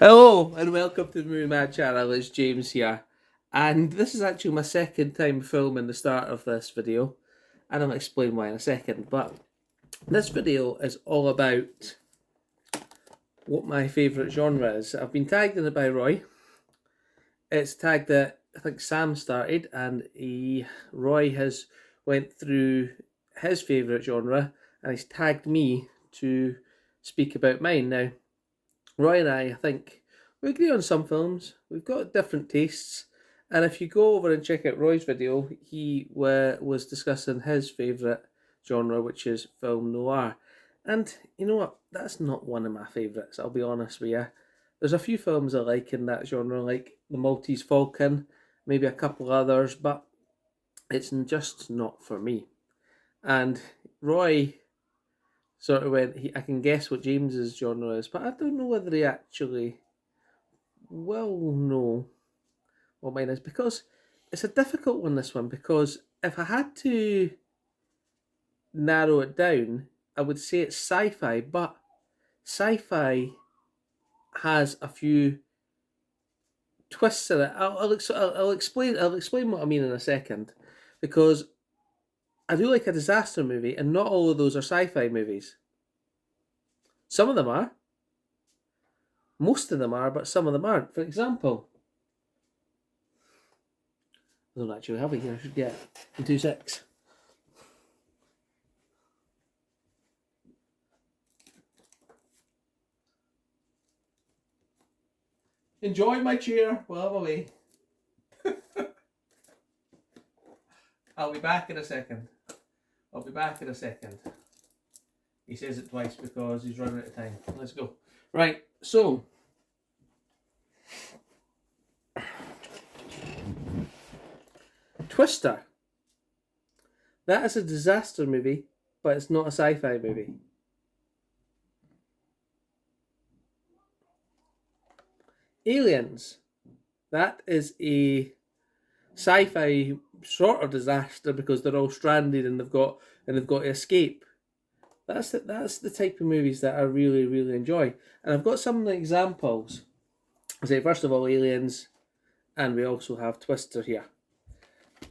Hello and welcome to the Movie Mad channel. It's James here, and this is actually my second time filming the start of this video, and I'll explain why in a second. But this video is all about what my favourite genre is. I've been tagged in it by Roy. It's tagged that I think Sam started, and Roy has went through his favourite genre, and he's tagged me to speak about mine. Now, Roy and I think we agree on some films. We've got different tastes, and if you go over and check out Roy's video, he was discussing his favourite genre, which is film noir. And you know what? That's not one of my favourites, I'll be honest with you. There's a few films I like in that genre, like The Maltese Falcon, maybe a couple others, but it's just not for me. And Roy sort of went, I can guess what James's genre is, but I don't know whether he actually will know what mine is, because it's a difficult one, this one, because if I had to narrow it down, I would say it's sci-fi, but sci-fi has a few twists in it. I'll explain what I mean in a second, because I do like a disaster movie, and not all of those are sci-fi movies. Some of them are. Most of them are, but some of them aren't. For example, I don't actually have it here. I should get in 2 secs. Enjoy my chair while I'm away. I'll be back in a second. He says it twice because he's running out of time. Let's go. Right, so Twister. That is a disaster movie, but it's not a sci-fi movie. Aliens. That is a sci-fi sort of disaster because they're all stranded and they've got to escape. That's the type of movies that I really, really enjoy. And I've got some examples. I say, first of all, Aliens, and we also have Twister here.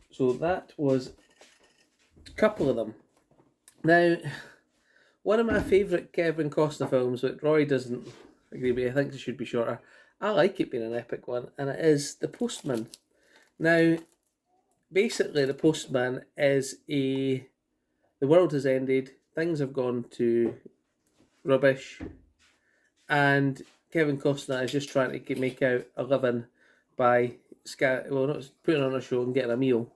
So that was a couple of them. Now, one of my favourite Kevin Costner films, which Roy doesn't agree with, I think it should be shorter. I like it being an epic one, and it is The Postman. Now, basically, The Postman is the world has ended, things have gone to rubbish, and Kevin Costner is just trying to make out a living by not putting on a show and getting a meal,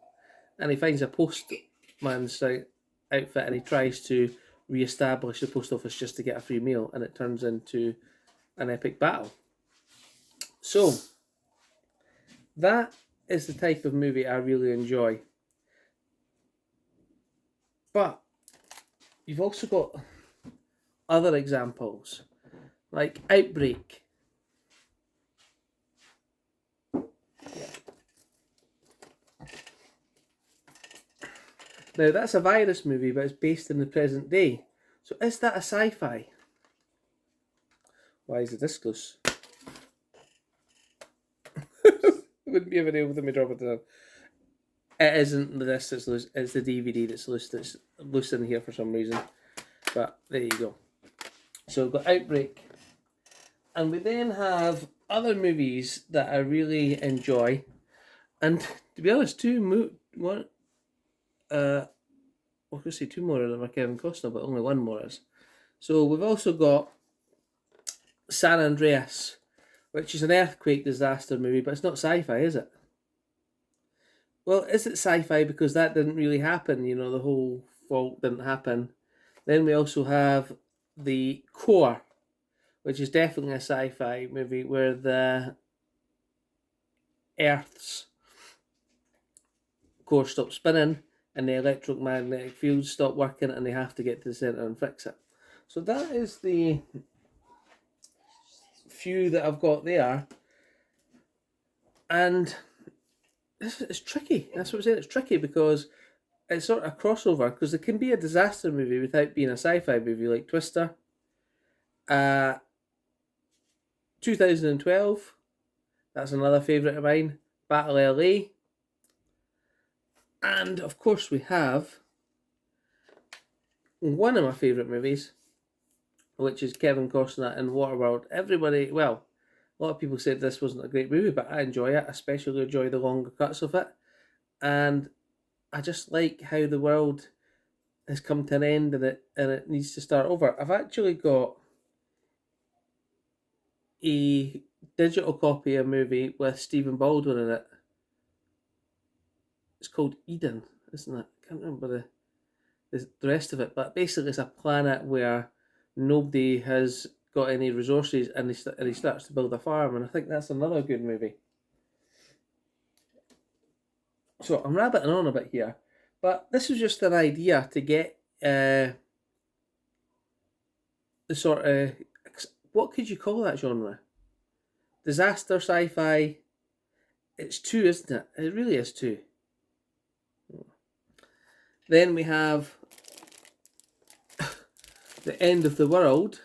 and he finds a postman's outfit and he tries to re-establish the post office just to get a free meal, and it turns into an epic battle. So that is the type of movie I really enjoy. But you've also got other examples, like Outbreak. Now, that's a virus movie, but it's based in the present day. So is that a sci-fi? Why is the disc loose? It wouldn't be a video with me dropping it down. It isn't the disc that's loose, it's the DVD that's loose in here for some reason. But there you go. So we've got Outbreak. And we then have other movies that I really enjoy. And to be honest, two more of them are Kevin Costner, but only one more is. So we've also got San Andreas, which is an earthquake disaster movie, but it's not sci-fi, is it? Well, is it sci-fi because that didn't really happen? You know, the whole fault didn't happen. Then we also have The Core, which is definitely a sci-fi movie where the Earth's core stops spinning and the electromagnetic fields stop working and they have to get to the centre and fix it. So that is the few that I've got there. And it's tricky. That's what I'm saying. It's tricky because it's sort of a crossover, because it can be a disaster movie without being a sci-fi movie, like Twister. 2012, that's another favourite of mine, Battle LA. And of course we have one of my favourite movies, which is Kevin Costner in Waterworld. Everybody, well, a lot of people said this wasn't a great movie, but I enjoy it. I especially enjoy the longer cuts of it. And I just like how the world has come to an end and it needs to start over. I've actually got a digital copy of a movie with Stephen Baldwin in it. It's called Eden, isn't it? I can't remember the rest of it, but basically it's a planet where nobody has got any resources and he starts to build a farm, and I think that's another good movie. So I'm rabbiting on a bit here, but this was just an idea to get the sort of, what could you call that genre? Disaster sci-fi. It's two, isn't it? It really is two. Then we have the end of the world,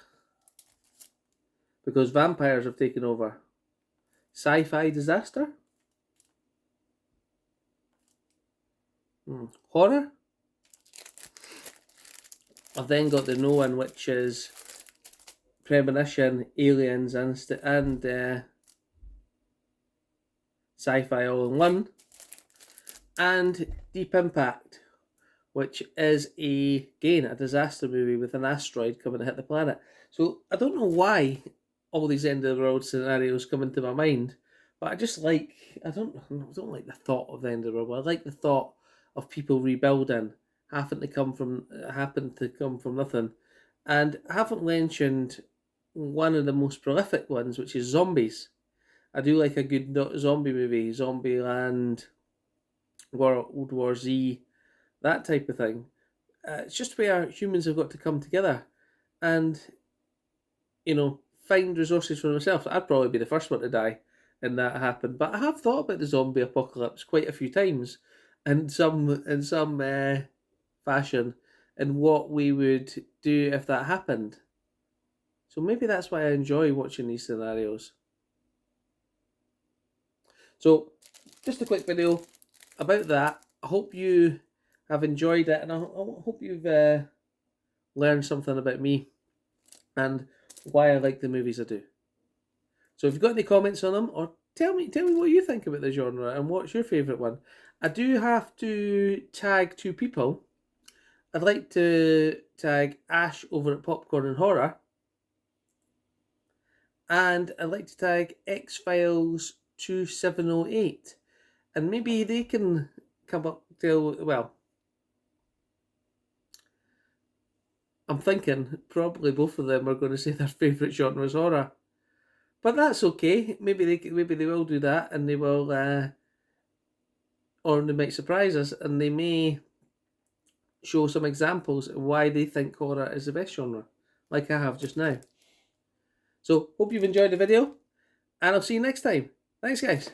because vampires have taken over. Sci-fi disaster? Horror? I've then got the no one, which is Premonition, Aliens, and sci-fi all in one. And Deep Impact, which is again a disaster movie with an asteroid coming to hit the planet. So I don't know why all these end of the world scenarios come into my mind, but I just like, I don't like the thought of the end of the world. I like the thought of people rebuilding, happen to come from nothing. And I haven't mentioned one of the most prolific ones, which is zombies. I do like a good zombie movie, Zombieland, World War Z, that type of thing. It's just where humans have got to come together and, find resources for themselves. I'd probably be the first one to die and that happened. But I have thought about the zombie apocalypse quite a few times in some fashion, and what we would do if that happened. So maybe that's why I enjoy watching these scenarios. So, just a quick video about that. I hope you have enjoyed it, and I hope you've learned something about me and why I like the movies I do. So if you've got any comments on them, or tell me what you think about the genre and what's your favourite one. I do have to tag two people. I'd like to tag Ash over at Popcorn and Horror, and I'd like to tag X-Files 2708, and maybe they can come up to, well, I'm thinking probably both of them are going to say their favourite genre is horror, but that's okay. Maybe they will do that, and they will, or they might surprise us, and they may show some examples of why they think horror is the best genre, like I have just now. So hope you've enjoyed the video, and I'll see you next time. Thanks, guys.